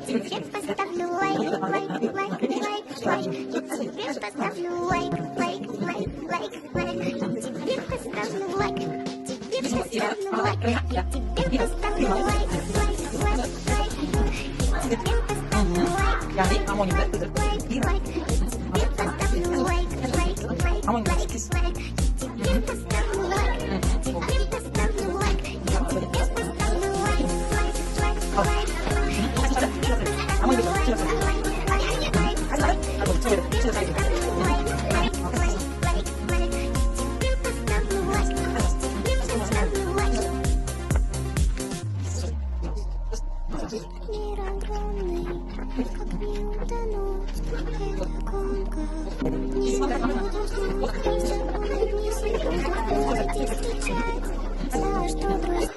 тебе поставлю лайк, лайк, лайк, лайк, лайк. Я тебе поставлю лайк, лайк, лайк, лайк, лайк. Я тебе поставлю лайк, тебе поставлю лайк. Я тебе поставлю лайк, лайк, лайк, лайк. Я тебе поставлю лайк, лайк, лайк, лайк. Я тебе поставлю лайк, лайк, лайк, лайк, лайк. Я тебе поставлю лайк, тебе поставлю лайк. Я тебе поставлю лайк, лайк, лайк, лайк. Мир огромный, как не утонуть, это гонка. Не буду слушать, не слышать, не встречать, за что грусть.